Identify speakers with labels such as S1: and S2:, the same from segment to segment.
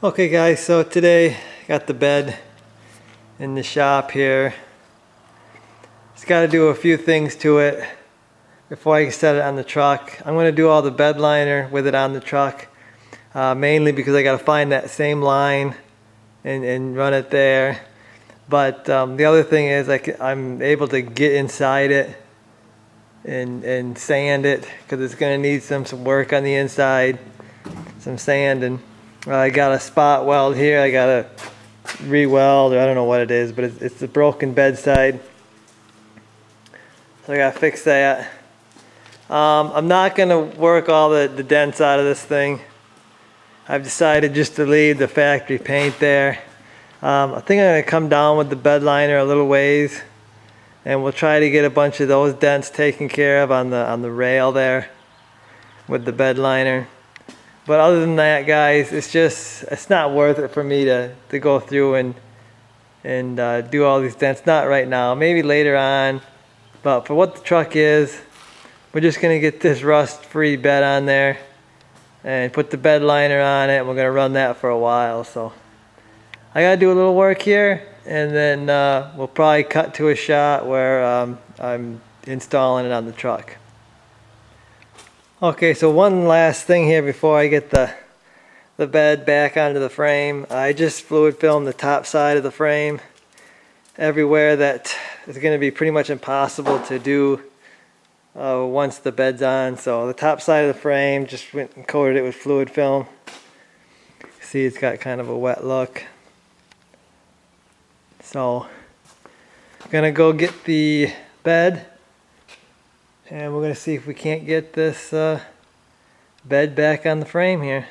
S1: Okay guys, so today got the bed in the shop here. Just got to do a few things to it before I can set it on the truck. I'm going to do all the bed liner with it on the truck, mainly because I got to find that same line and run it there. But the other thing is I'm able to get inside it and sand it, because it's going to need some work on the inside, some sanding. I got a spot weld here. I got to re-weld, or I don't know what it is, but it's the broken bedside, so I got to fix that. I'm not going to work all the dents out of this thing. I've decided just to leave the factory paint there. I think I'm going to come down with the bed liner a little ways, and we'll try to get a bunch of those dents taken care of on the rail there with the bed liner. But other than that, guys, it's not worth it for me to go through and do all these dents. Not right now, maybe later on. But for what the truck is, we're just gonna get this rust-free bed on there and put the bed liner on it, and we're gonna run that for a while. So I gotta do a little work here, and then we'll probably cut to a shot where I'm installing it on the truck. Okay, so one last thing here before I get the bed back onto the frame. I just fluid filmed the top side of the frame everywhere that is going to be pretty much impossible to do once the bed's on. So the top side of the frame, just went and coated it with fluid film. See, it's got kind of a wet look. So I'm gonna go get the bed, and we're going to see if we can't get this bed back on the frame here.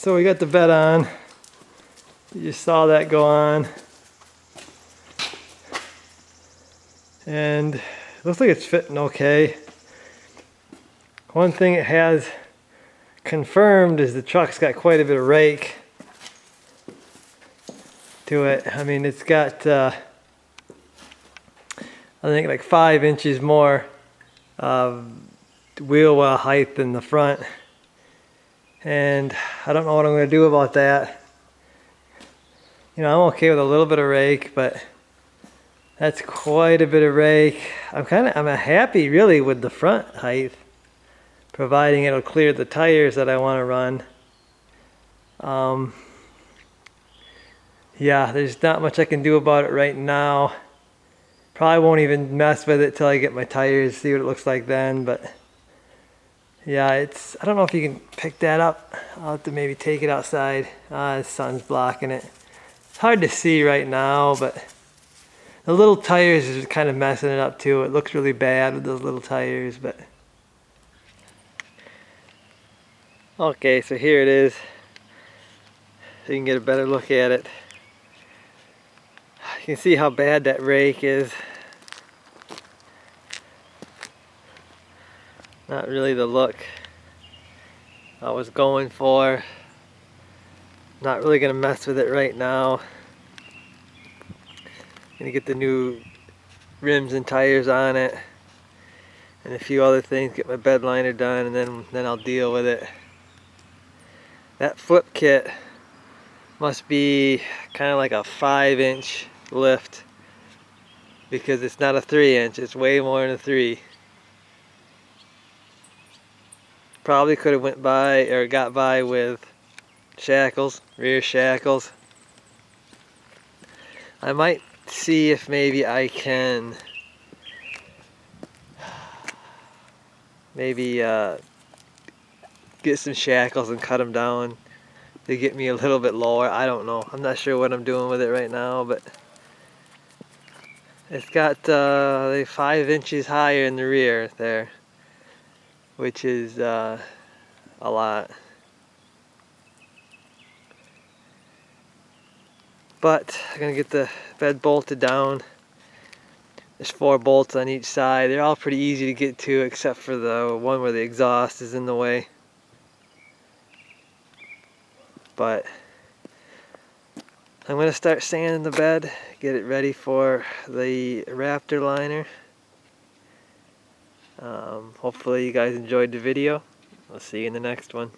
S1: So we got the bed on. You just saw that go on. And it looks like it's fitting okay. One thing it has confirmed is the truck's got quite a bit of rake to it. I mean, it's got I think like 5 inches more wheel well height than the front. And I don't know what I'm going to do about that. You know, I'm okay with a little bit of rake, but that's quite a bit of rake. I'm happy really with the front height, providing it'll clear the tires that I want to run. Yeah, there's not much I can do about it right now. Probably won't even mess with it till I get my tires, see what it looks like then. But Yeah, I don't know if you can pick that up. I'll have to maybe take it outside. The sun's blocking it. It's hard to see right now, but the little tires is kind of messing it up too. It looks really bad with those little tires, but. Okay, so here it is. So you can get a better look at it. You can see how bad that rake is. Not really the look I was going for. Not really gonna mess with it right now. Gonna get the new rims and tires on it and a few other things, get my bed liner done, and then I'll deal with it. That flip kit must be kind of like a 5-inch lift because it's not a 3-inch, it's way more than a 3. Probably could have went by or got by with shackles, rear shackles. I might see if maybe I can get some shackles and cut them down to get me a little bit lower. I don't know. I'm not sure what I'm doing with it right now, but it's got 5 inches higher in the rear there, which is a lot. But I'm gonna get the bed bolted down. There's 4 bolts on each side. They're all pretty easy to get to except for the one where the exhaust is in the way. But I'm gonna start sanding the bed, get it ready for the Raptor liner. Hopefully you guys enjoyed the video. I'll see you in the next one.